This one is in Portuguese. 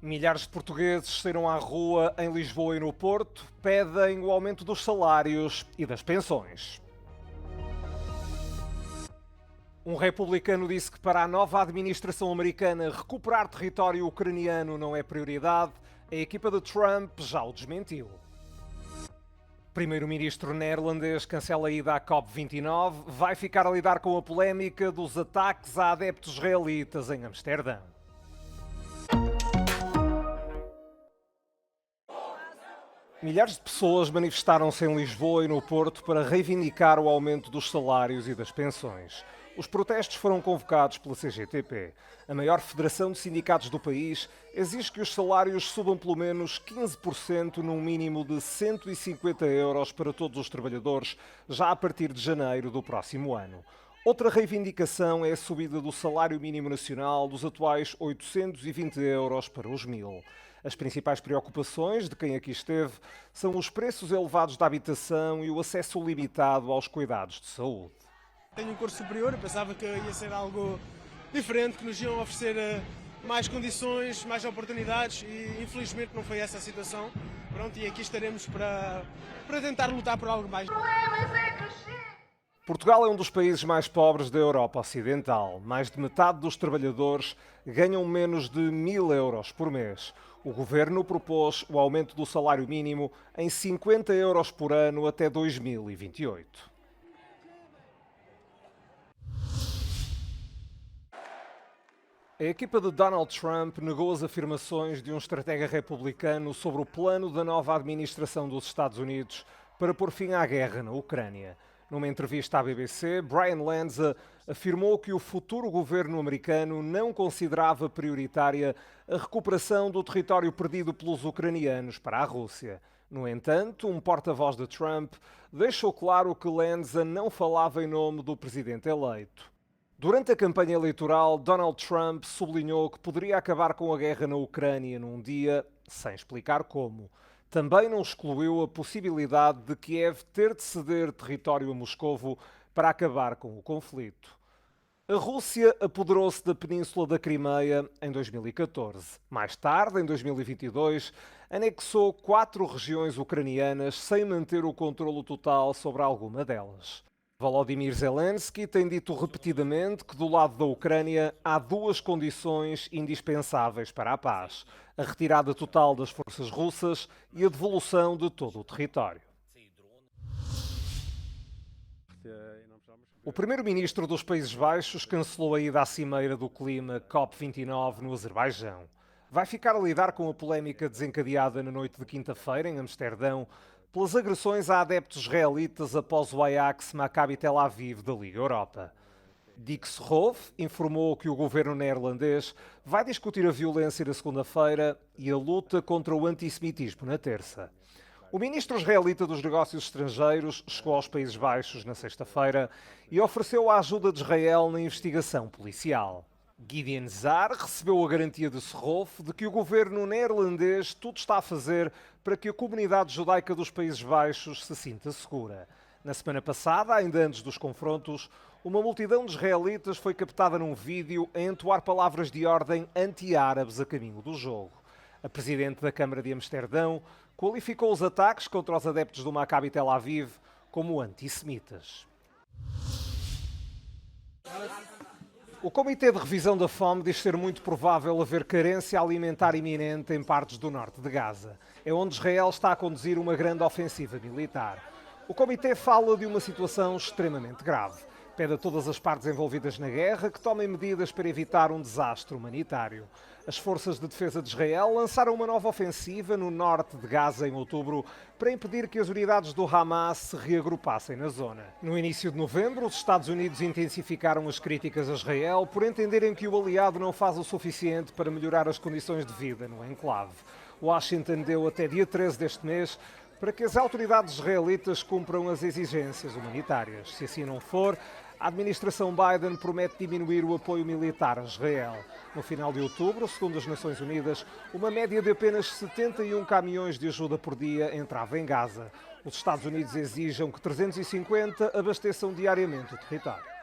Milhares de portugueses saíram à rua em Lisboa e no Porto, pedem o aumento dos salários e das pensões. Um republicano disse que para a nova administração americana recuperar território ucraniano não é prioridade. A equipa de Trump já o desmentiu. Primeiro-ministro neerlandês cancela a ida à COP29, vai ficar a lidar com a polémica dos ataques a adeptos israelitas em Amsterdão. Milhares de pessoas manifestaram-se em Lisboa e no Porto para reivindicar o aumento dos salários e das pensões. Os protestos foram convocados pela CGTP. A maior federação de sindicatos do país exige que os salários subam pelo menos 15% num mínimo de 150 euros para todos os trabalhadores, já a partir de janeiro do próximo ano. Outra reivindicação é a subida do salário mínimo nacional dos atuais 820 euros para os 1000. As principais preocupações de quem aqui esteve são os preços elevados da habitação e o acesso limitado aos cuidados de saúde. Tenho um curso superior, eu pensava que ia ser algo diferente, que nos iam oferecer mais condições, mais oportunidades e infelizmente não foi essa a situação. Pronto, e aqui estaremos para tentar lutar por algo mais. Portugal é um dos países mais pobres da Europa Ocidental. Mais de metade dos trabalhadores ganham menos de 1000 euros por mês. O governo propôs o aumento do salário mínimo em 50 euros por ano até 2028. A equipa de Donald Trump negou as afirmações de um estratega republicano sobre o plano da nova administração dos Estados Unidos para pôr fim à guerra na Ucrânia. Numa entrevista à BBC, Brian Lanza afirmou que o futuro governo americano não considerava prioritária a recuperação do território perdido pelos ucranianos para a Rússia. No entanto, um porta-voz de Trump deixou claro que Lanza não falava em nome do presidente eleito. Durante a campanha eleitoral, Donald Trump sublinhou que poderia acabar com a guerra na Ucrânia num dia, sem explicar como. Também não excluiu a possibilidade de Kiev ter de ceder território a Moscovo para acabar com o conflito. A Rússia apoderou-se da península da Crimeia em 2014. Mais tarde, em 2022, anexou 4 regiões ucranianas sem manter o controlo total sobre alguma delas. Volodymyr Zelensky tem dito repetidamente que do lado da Ucrânia há 2 condições indispensáveis para a paz: a retirada total das forças russas e a devolução de todo o território. O primeiro-ministro dos Países Baixos cancelou a ida à cimeira do clima COP29 no Azerbaijão. Vai ficar a lidar com a polémica desencadeada na noite de quinta-feira em Amsterdão pelas agressões a adeptos israelitas após o Ajax Maccabi Tel Aviv da Liga Europa. Dick Schoof informou que o governo neerlandês vai discutir a violência na segunda-feira e a luta contra o antissemitismo na terça. O ministro israelita dos Negócios Estrangeiros chegou aos Países Baixos na sexta-feira e ofereceu a ajuda de Israel na investigação policial. Gideon Saar recebeu a garantia de Schoof de que o governo neerlandês tudo está a fazer para que a comunidade judaica dos Países Baixos se sinta segura. Na semana passada, ainda antes dos confrontos, uma multidão de israelitas foi captada num vídeo a entoar palavras de ordem anti-árabes a caminho do jogo. A presidente da Câmara de Amsterdão qualificou os ataques contra os adeptos do Maccabi Tel Aviv como antissemitas. O Comitê de Revisão da Fome diz ser muito provável haver carência alimentar iminente em partes do norte de Gaza. É onde Israel está a conduzir uma grande ofensiva militar. O Comitê fala de uma situação extremamente grave. Pede a todas as partes envolvidas na guerra que tomem medidas para evitar um desastre humanitário. As forças de defesa de Israel lançaram uma nova ofensiva no norte de Gaza em outubro para impedir que as unidades do Hamas se reagrupassem na zona. No início de novembro, os Estados Unidos intensificaram as críticas a Israel por entenderem que o aliado não faz o suficiente para melhorar as condições de vida no enclave. Washington deu até dia 13 deste mês para que as autoridades israelitas cumpram as exigências humanitárias. Se assim não for, a administração Biden promete diminuir o apoio militar a Israel. No final de outubro, segundo as Nações Unidas, uma média de apenas 71 caminhões de ajuda por dia entrava em Gaza. Os Estados Unidos exigem que 350 abasteçam diariamente o território.